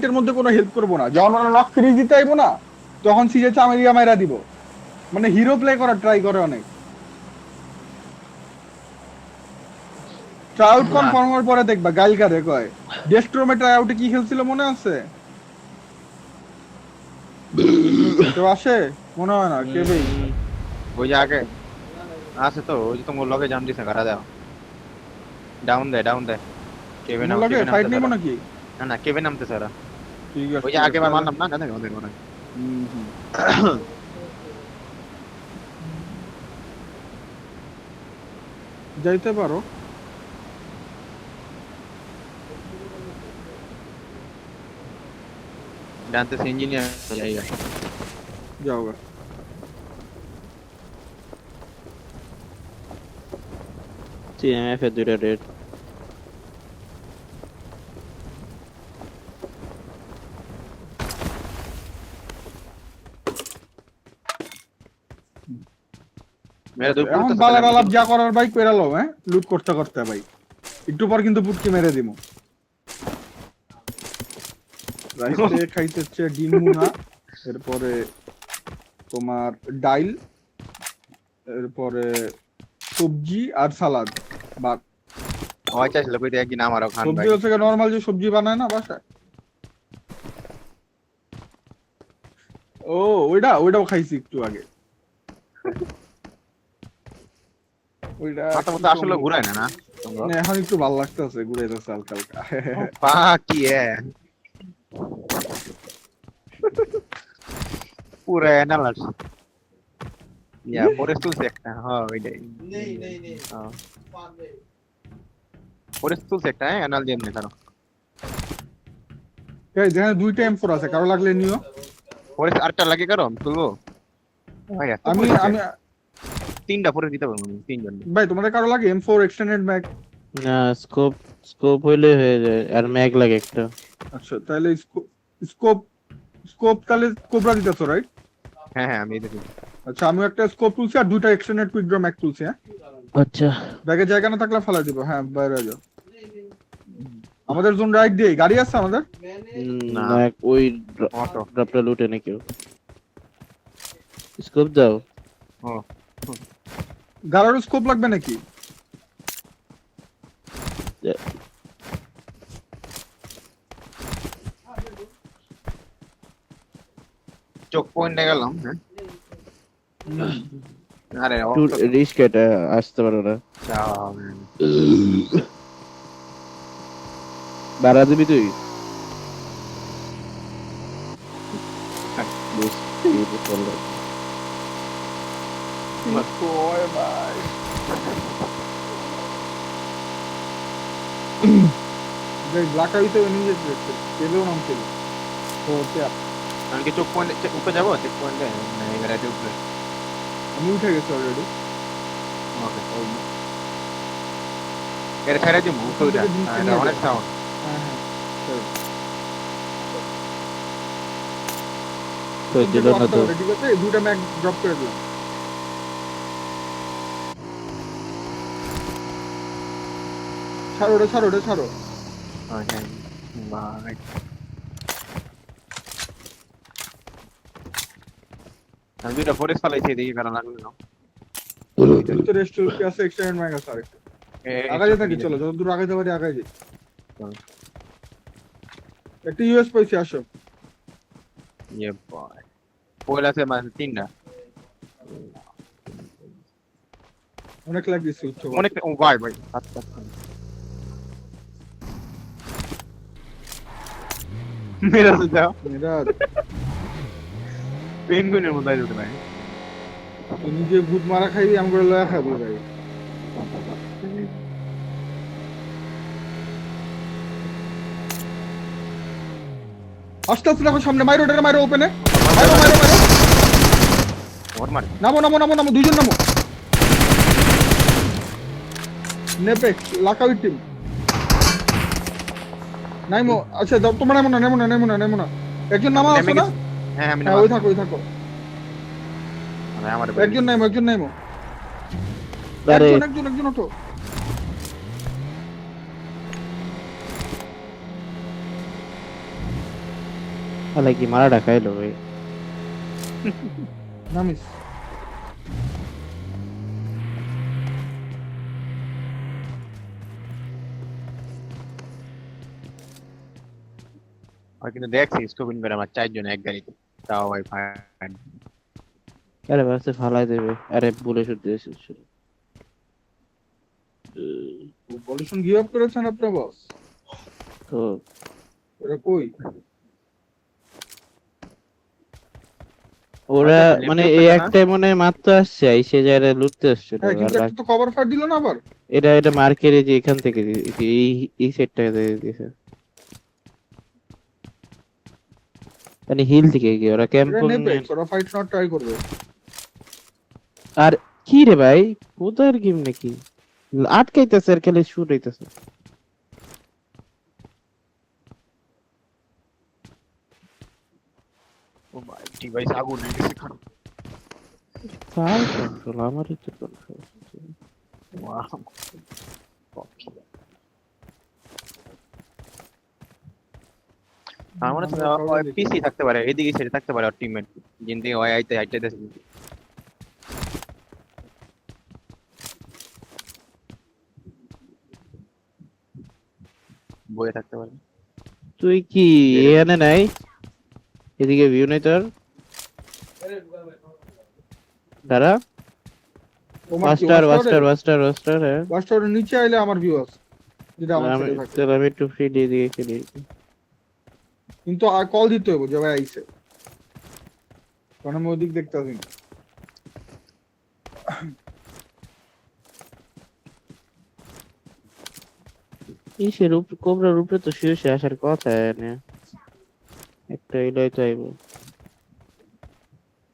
এর মধ্যে কোনো হেল্প করবো না, যখন ওরা নক ফ্রিজ দিতে আইবো না তখন সিজে চামেরিয়া মাইরা দিব, মানে হিরো প্লে করার ট্রাই করে অনেক। ট্রাই আউট কনফার্ম হওয়ার পরে দেখবা গাইল কারে কয়। ডেস্ট্রোমে ট্রাই আউটে কি খেলছিল মনে আছে? কেউ আসে? মনে হয় না কেবেই। ওই যে আগে আছে তো, ওই যে তোমার লগে জাম দিছে গাড়া দাও, ডাউন দে কেভে তোমার নাম লগে কেভে ফাইট নামতে নিবো সারা। নাকি? না না কেভে নামতে সারা। ঠিক আছে ওই যে ঠিক আগে আছে বার তাহলে। মারলাম না গাদা ওদের মনে। হুম। যাইতে পারো। জানতে ইঞ্জিনিয়ার যাইগা। যাও গা। TMF এর দুইটা রেড। মেরে দুই এখন পুরো বালার আলাপ যা করার ভাই কইরা লও, হ্যাঁ লুট করতে করতে ভাই একটু পর কিন্তু পুটকি মেরে দিমু। রাইতে খাইতে হচ্ছে ডিম মুনা, এরপরে তোমার ডাইল, এরপরে সবজি আর সালাদ। বা ওই চাইছিল কইতে একদিন আমারও খান ভাই। সবজি হচ্ছে নরমাল যে সবজি বানায় না বাসায়, ও ওইটাও খাইছি একটু আগে। ওইটা মাথা মতো আসলে ঘুরায় না না মানে এখন একটু ভালো লাগতেছে, ঘুরে যাচ্ছে হালকা হালকা। পা কি পুরো এনালাস ইয়া পরে তুলছে একটা। হ্যাঁ ওইটাই পরে তুলছে একটা এনাল দিয়ে এমনি কারো এই যেখানে দুইটা M4 আছে, কারো লাগলে নিও। পরে আরেকটা লাগে কারো তুলবো ভাই। এত আমি পরে আমি তিনটা পরে দিতে পারবো আমি, তিনজন। ভাই তোমাদের কারো লাগে M4 এক্সটেন্ডেড ম্যাগ? না, স্কোপ স্কোপ হইলে হয়ে যায়, আর ম্যাগ লাগে একটা। আচ্ছা তাহলে স্কোপ স্কোপ তাহলে কোবরা দিতেছো রাইট? হ্যাঁ হ্যাঁ আমি দেখি। আচ্ছা আমিও একটা স্কোপ তুলছি আর দুইটা এক্সটেন্ডেড কুইক ড্র ম্যাগ তুলছি। হ্যাঁ আচ্ছা। ব্যাগে জায়গা না থাকলে ফালাই দিব। হ্যাঁ বাইরে যাও। আমাদের জোন রাইট দিয়ে গাড়ি আছে আমাদের। না। না, ওই অটো ড্রপটা লুটে না কেউ। স্কোপ দাও। ও গাড়ারও স্কোপ লাগবে নাকি? চোখ পয়েন্টে গেলাম। হ্যাঁ আরে একটু রিস্ক, এটা আসতে পারো না। বাড়া দিবি তুই? ওই ভাই ব্ল্যাক আইতে এনিমি দেখতে কেবেও নাম ছিল তো আমি কি চোখ পয়েন্টে উপরে যাবো? চেক পয়েন্টে না এবারে উপরে? আমি উঠে গেছি অলরেডি। ওকে এর ছেড়ে দিমু উপরে অনেক সাউন্ড। হ্যাঁ হ্যাঁ তো দিল না তো। ঠিক আছে দুইটা ম্যাগ ড্রপ করে দিলাম। ছাড়ো রে ছাড়ো রে ছাড়ো। হ্যাঁ ভাই আমি দুইটা ফরেস্ট পালাইছি, দেখি কারণ লাগলো না। তো রেস্ট আছে এক্সটেন্ডেড ম্যাগ আছে আরেকটা। আগাই যেতে কি চলো, যত দূর আগাইতে পারি আগাই যাই। একটা ইউএস পাইছি আসো। ইয়ে ভাই পয়লা আছে মানে তিনটা অনেক লাগ দিচ্ছে উচ্চ অনেক। ও ভাই ভাই আচ্ছা মেরা তো যাও এরা পেঙ্গুইনের মতো আইতো ভাই। তুই নিজে ভূত মারা খাইবি আমি করে লয়া খাবি ভাই। আস্তে আস্তে দেখো সামনে মাইরো ডেরে মাইরো ওপেনে মাইরো মাইরো মাইরো। ওর মার নামো নামো নামো নামো দুইজন নামো। নেপেক্স লাকাউই টিম নাইমো। আচ্ছা তোমরা নেমো না নেমো না নেমো না নেমো না। একজন নামা আছে না? হ্যাঁ আমি হ্যাঁ ওই থাকো ওই থাকো। আমার একজন নাইমো একজন নাইমো। আরে একজন একজন একজন ওঠো। আলা কি মারাটা খাইলো ভাই। নামিস আর কিন্তু দেখছি স্কোপিং করে আমার 4 জন এক গাড়িতে, তাও ভাই ফাইন। আরে বাসে ফালাই দেবে, আরে বলে শুনতে এসেছিল। পলিউশন গিভ আপ করেছেন আপনার বস? তো ওরা কই? ওরা আচ্ছা, মানে লিফটে এই উঠবে না? একটাই মনে হয় মাত্র আসছে, আইসে যারা লুটতে আসছিল। হ্যাঁ, আর কিন্তু একটা তো কভার ফায়ার দিল না আবার। এটা মার্কেটে যে এখান থেকে এই এই সেটটা দিয়েছে, মানে হিল থেকে কি ওরা এটা ক্যাম্পন। নেপেক্স, ওরা ফাইট নট ট্রাই করবে। আর কি রে ভাই, কোথার গেম নাকি আটকাইতেছে আর খালি শুট হইতেছে। ও ভাই ডিভাইস আগুন হয়ে গেছে খারাপ। তার কন্ট্রোল আমারই তো কন্ট্রোল। ওয়াও। আমার মনে হচ্ছে পিসি থাকতে পারে, এদিকে সাইডে থাকতে পারে, আর টিমমেট জিন দিয়ে ওই আইতে আইতে দেশে বয়ে থাকতে পারে। তুই কি এখানে নাই? এদিকে ভিউ নাই তোর? দাঁড়া, মাস্টার হ্যাঁ। ওয়াস্টার নিচে আইলে আমার ভিউ আছে, যেটা আমার আমি সাথে থাকে। তাহলে আমি একটু ফ্রি দিয়ে দিয়ে খেলি। কিন্তু আর কল দিতে হবে যে ভাই আইছে, কারণ আমি ওদিক দেখতে আসি না। ইসের উপরে, কোবরার উপরে তো শুয়ে আসার কথা এনে একটা এলাই তো আইব।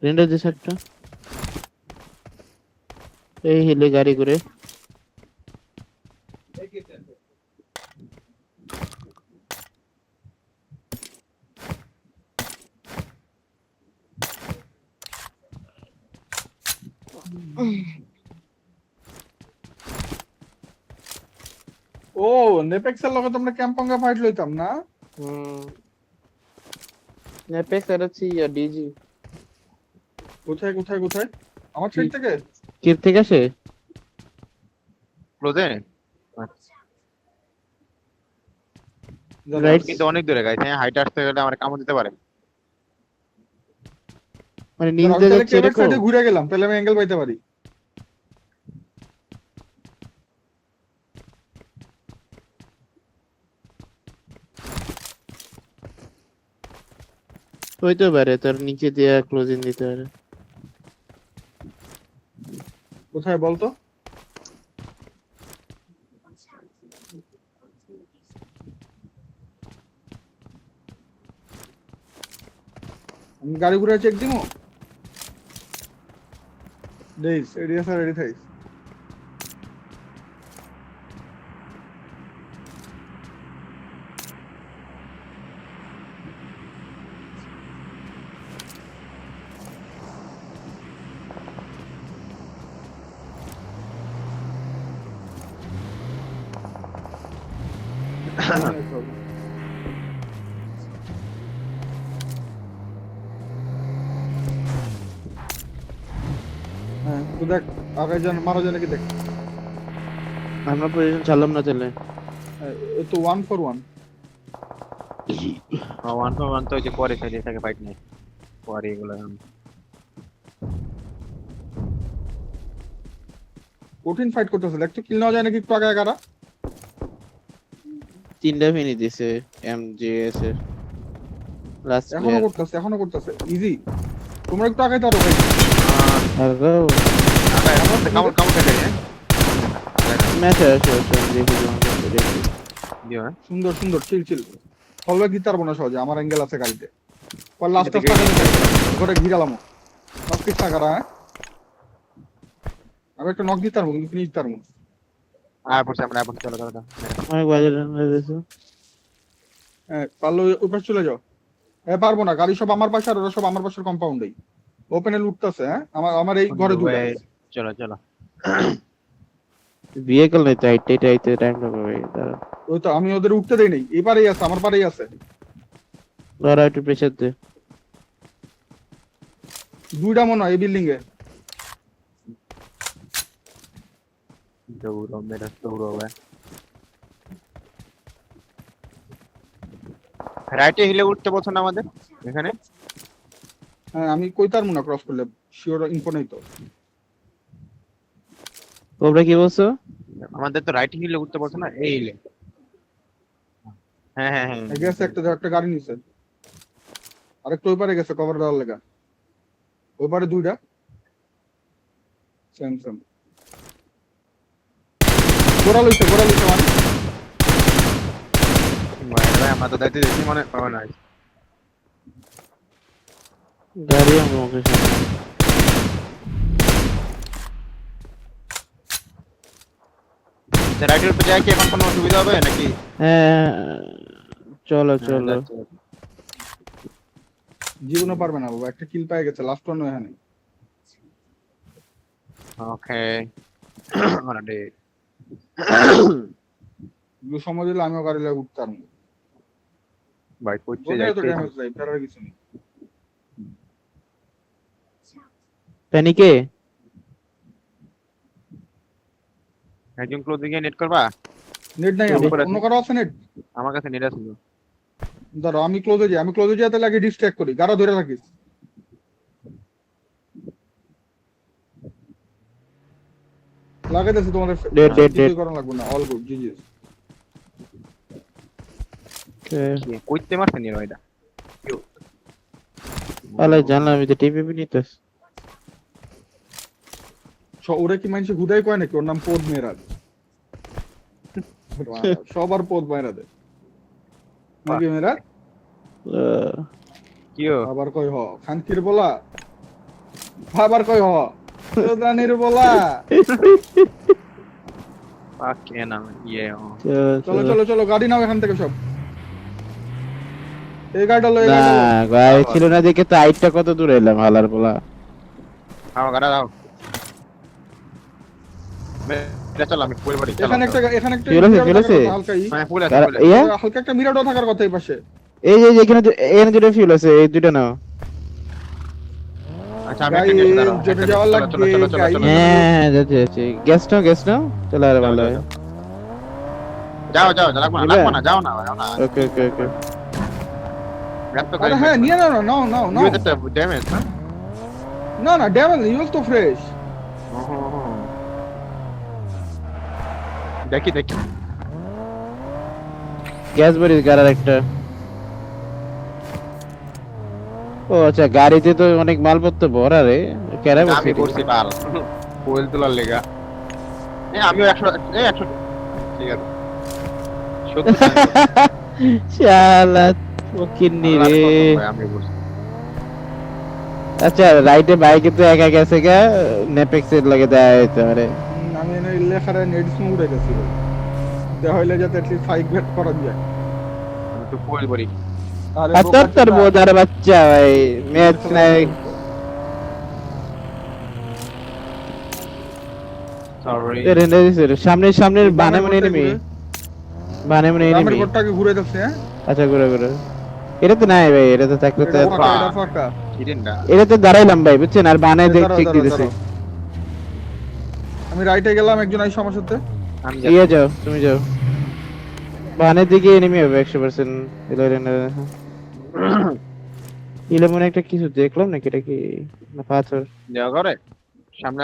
রেন্ডার দিস একটা, এই হিলে গাড়ি করে। ও, নেপেক্সের লগে তোমরা ক্যাম্পঙ্গা ফাইট লইতাম না? নেপেক্স আর হচ্ছে ইয়া ডিজি। কোথায় কোথায় কোথায়? আমার সাইড থেকে? কিপ থেকে আসে? ক্লোজে রাইট, কিন্তু অনেক দূরে গাইছে, হাইট আসতে গেলে আমার কামড় দিতে পারে। মানে নিজ আমি জায়গা তাহলে ছেড়ে কেবেক সাইডে ঘুরে গেলাম, তাহলে আমি অ্যাঙ্গেল পাইতে পারি। হইতে পারে তোর নিচে দিয়ে ক্লোজিং দিতে পারে। কোথায় বলতো? আমি গাড়ি ঘুরে চেক দিমু। দেইস এরিয়া স্যার রেডি থাইস। হ্যাঁ, তো দেখ আগে জন মারা যায় নাকি দেখ। আমরা পজিশন ছাড়লাম না তাহলে। এই তো 1 for 1। 1 for 1 তো ওই যে পরে সাইডে থাকে, ফাইট নেই পরে এগুলো। কঠিন ফাইট করতেছে, দেখ তো কিল নেওয়া যায় নাকি একটু আগে এগারা। 3টা ফিনি দিছে এমজিএস এর লাস্ট এখনো করতেছে, এখনো করতেছে, ইজি। তোমরা একটু আগাইতে পারো ভাই। প্লেয়ার। কামড় কামড় খেতে যায়। ম্যাচ আছে দেখি দেখি। দিও হ্যাঁ। সুন্দর সুন্দর, চিল চিল। ফলব্যাক দিতে পারবো না সহজে, আমার অ্যাঙ্গেল আছে গাড়িতে। পর লাস্ট এদিকে করে ঘিরালাম। সব কিছু টাকারা, হ্যাঁ আমি একটা নক দিতে পারবো, কিন্তু ফিনিশ দিতে পারবো। পড়ছে আমরা পড়ছে, চলো চলো চলো। অনেক বাজে রান দিয়েছে। হ্যাঁ, পারলে ওই পাশে চলে যাও। হ্যাঁ, পারবো না, গাড়ি সব আমার পাশে আর ওরা সব আমার পাশের কম্পাউন্ডেই ওপেনে লুটতেছে। হ্যাঁ, আমার এই ঘরে দুটো। চলো চলো। ভেহিকল নাই তো, আইতে টাইম লাগবে ভাই। ওই তো আমি ওদের উঠতে দেই নাই, এই পারেই আছে, আমার পারেই আছে। ওরা একটু প্রেসার দে। দুইটা মনে হয় এই বিল্ডিং এ। দৌড়ো মেরা দৌড়ো ভাই। রাইটে হিলে উঠতে বলছো না আমাদের এখানে? হ্যাঁ আমি কইতার মনে ক্রস করলে শিওর ইনফো নেই তো। তোমরা কি বলছো? আমাদের তো রাইট হিলে উঠতে বলছো না, এই হিলে। হ্যাঁ হ্যাঁ হ্যাঁ গেছে একটা গাড়ি নিছে, আরেকটা ওই পারে গেছে কভার দেওয়ার লেগা। ওই পারে দুইটা সেম সেম। গোড়া লইছে মানে ভাই আমরা তো দেখতে দেখি মনে পাওয়া নাই। গাড়ি আমার মুখের সামনে। রাইটের উপর যায় কি এখন কোনো অসুবিধা হবে নাকি? হ্যাঁ চলো চলো। জীবনও পারবে না বাবা, একটা কিল পেয়ে গেছে লাস্ট ওয়ান এখানে। ওকে অলরেডি দুটো সময় দিলে আমিও গাড়ি লাগে উঠতাম। ভাই করতে বলে তো যাইতে ড্যামেজ নাই, প্যারার কিছু নেই। প্যানিকে একজন ক্লোজ গিয়ে নেট করবা? নেট নাই আমার, অন্য কারো আছে নেট? আমার কাছে নেট আছে। ধরো আমি ক্লোজে যাই তাহলে আগে ডিস্ট্র্যাক্ট করি, গাড়া ধরে রাখিস। লাগাইতেছি তোমাদের Dead. করা লাগবে না, অল গুড জিজি। কইতে মারছে নি ভাইটা। আলাই জানলাম আমি তো টিপি নিতেছ। ওরে কি মানুষ হুদাই কয় নাকি ওর নাম পোদ মেরাজ? সবার পোদ মেরাজ নাকি মেরাজ? কিও আবার কই হ খানকির বলা, আবার কই হ রানীর বলা। পাকে না ইয়ে চলো চলো চলো গাড়ি নাও এখান থেকে সব। এই গাড়িটা লয়ে না গাড়ি ছিল না দেখে তো আইটটা কত দূরে এলাম হালার বলা। আও গাড়া দাও। এটা চল আমি ফুল বডি চলো। এখানে একটা ফিউল আছে? হালকা হ্যাঁ ফুল আছে আর ফুল আছে। ইয়া হালকা একটা মিরাডো থাকার কথা এই পাশে। এই যে এখানে দুটো ফিউল আছে, এই দুটো নাও। আচ্ছা আমি একটা নিয়ে দাঁড়াও। যেটা যাওয়ার লাগবে চলো হ্যাঁ যাচ্ছি গ্যাস নাও চলো আর ভালো হয়। যাও লাগবে না যাও না ওকে গ্যাস তো আরে হ্যাঁ নিয়ে নাও নাও ইউ দ্যাট ড্যামেজ না না ড্যামেজ ইউজ তো ফ্রেশ। দেখি গ্যাস ভরিস গাড়ার একটা। ও আচ্ছা গাড়িতে তো অনেক মালপত্র ভরা রে, কেরা আমি বসে করছি পাল ফুল তোলার লেগা। আমিও 100 100 ঠিক আছে শালা ফকিন্নি রে। আমি করছি আচ্ছা রাইটে বাইকে তো একা গেছে গা, নেপেক্সের লাগে দেয় হইতে পারে। আমি এনে লেখারে নেট স্মুথ উড়ে গেছিল, দেয়া হইলে যাতে এটলিস্ট 5 বেট করা যায়। আমি তো ফুল বডি আচ্ছা তোর বোধার বাচ্চা ভাই ম্যাচ নাই। সরি সামনের বানে এনিমি আমার ঘরটাকে ঘুরে যাচ্ছে। হ্যাঁ আচ্ছা ঘুরে এটা তো নাই ভাই, এটা তো থাকলে তো এটা ফাঁকা। হিডেনটা এটা তো দাঁড়াইলাম ভাই বুঝছেন, আর বানে দেখ চেক দিতেছে। আমি রাইটে গেলাম, একজন আইসা আমার সাথে। আমি ইয়ে যাও তুমি যাও, বানের দিকে এনিমি হবে 100%। ইলে মনে একটা কিছু দেখলাম নাকি, এটা কি না পাথর? যাও করে সামনে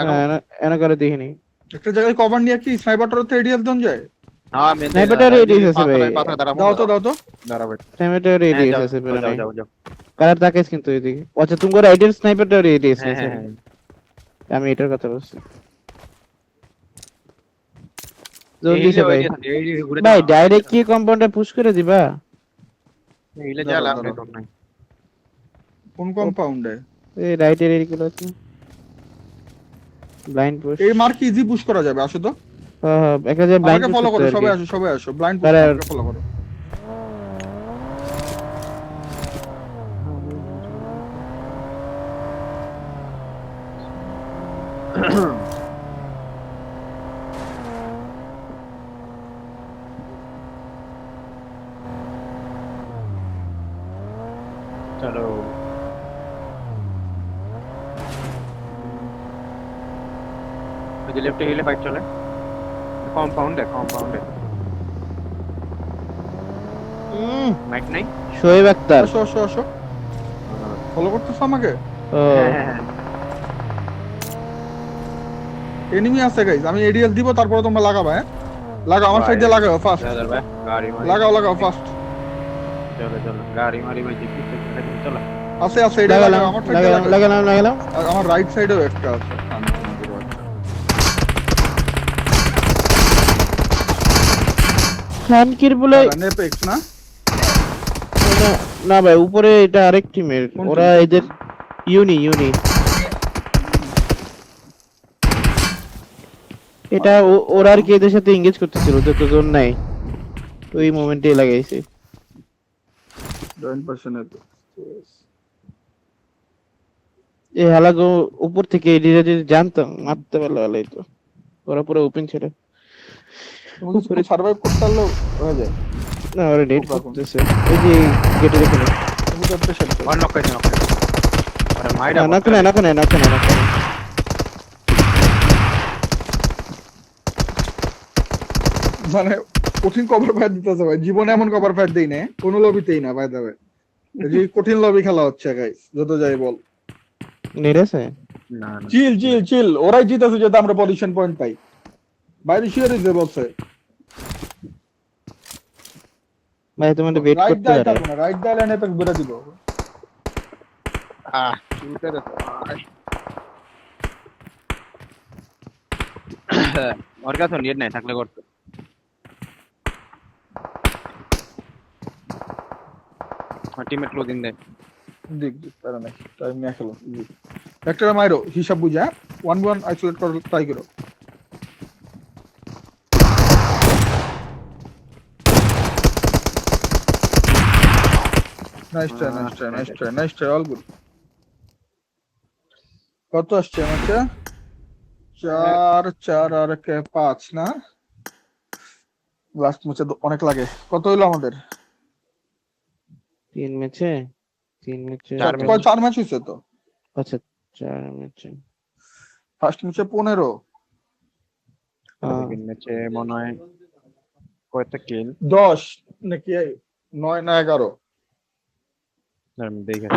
এনা করে দেখিনি। একটা জায়গায় কভার নিয়ে কি স্নাইপারটার তো এডিএস দন যায়। হ্যাঁ মেন স্নাইপারটার রেডিয়াস আছে ভাই, দাও তো দাঁড়াও স্নাইপারটার রেডিয়াস আছে পুরো নাই। যাও কালার তাকাইস কিন্তু এদিকে। আচ্ছা তুমি রাইডার স্নাইপারটার রেডিয়াস আছে, হ্যাঁ আমি এটার কথা বলছি। জলদি সে ভাই ভাই ডাইরেক্ট কি কম্পাউন্ডে পুশ করে দিবা? এইলে যা লাভ নেই তোর নাই। কোন কম্পাউন্ডে? এই রাইটের এরিগুলো আছে ব্লাইন্ড পুশ। এই মার্ক ইজি পুশ করা যাবে, আসো তো। হ্যাঁ একটা যে ব্লাইন্ড আমাকে পুশ ফলো করো, করতে হবে। সবাই আসো ব্লাইন্ড পুশ আরে, আমাকে ফলো করো। চলো ওই যে লেফটে গেলে ফাইট চলে কম্পাউন্ডে মাইক নাই শোয়েব আক্তার। আসো আসো আসো ফলো করতেছো আমাকে? ও হ্যাঁ এনিমি আছে গাইস, আমি এডিএল দিব তারপরে তোমরা লাগাবা। হ্যাঁ লাগাও, আমার সাইড দিয়ে লাগাও ফাস্ট। ভাই গাড়ি মারি লাগাও ফাস্ট। চলো গাড়ি মারি ভাই জিপি চলো আছে এটা লাগাও, আমার সাইড দিয়ে লাগাও। লাগালাম। আর আমার রাইট সাইডেও একটা আছে। খানকির বলে নেপেক্স না? না ভাই, উপরে এটা আরেক টিমের, কোন ওরা team? এদের ইউনি এটা ওরা আর কি এদের সাথে এঙ্গেজ করতেছিল, ওদের তো জোন নাই, ওই মোমেন্টে লাগাইছে। জয়েন্ট পারসনের এই হালাগো উপর থেকে এদিকে যদি জানতাম মারতে পারলে ভালোই তো, ওরা পুরো ওপেন ছিল। তুমি কিছু সার্ভাইভ করতে পারলেও হয়ে যায়। না ওরা ডেট করতেছে, এই যে গেটে দেখে না। তুমি তো প্রেশার ওয়ান নক করে আরে মাইরা না মানে কঠিন কভার ফায়ার দিতেছে ভাই, জীবনে এমন কভার ফায়ার দেই না কোন লবিতেই না ভাই দেবে। এই যে কঠিন লবি খেলা হচ্ছে গাইস, যত যাই বল। নেড়েছে না চিল ওরাই জিতেছে যেটা আমরা পজিশন পয়েন্ট পাই। বাইরে শিওর যে বলছে ভাই, তোমাদের ওয়েট রাইট করতে দাই পারে। থাকবো না, রাইট দাইলে নেপেক বেরা দিব। চুলতে দে তো ওর কাছে নেট নাই থাকলে করতো টিমমেট ক্লোজিং দেয় দেখ তারা নাই টাইম নিয়ে খেলো। একটা মাইরো হিসাব বুঝা 1-1 আইসোলেট করার ট্রাই করো। Nice try all good. কত আসছে ম্যাচে? 4 আর 5 না? লাস্ট ম্যাচে অনেক লাগে। কত হইলো আমাদের? 3 ম্যাচে 4 4 ম্যাচ হইছে তো। আচ্ছা 4 ম্যাচে ফার্স্ট ম্যাচে 15, সেকেন্ড ম্যাচে মনে হয় কয়টা কিল 10 নাকি 9 না 11? দেখে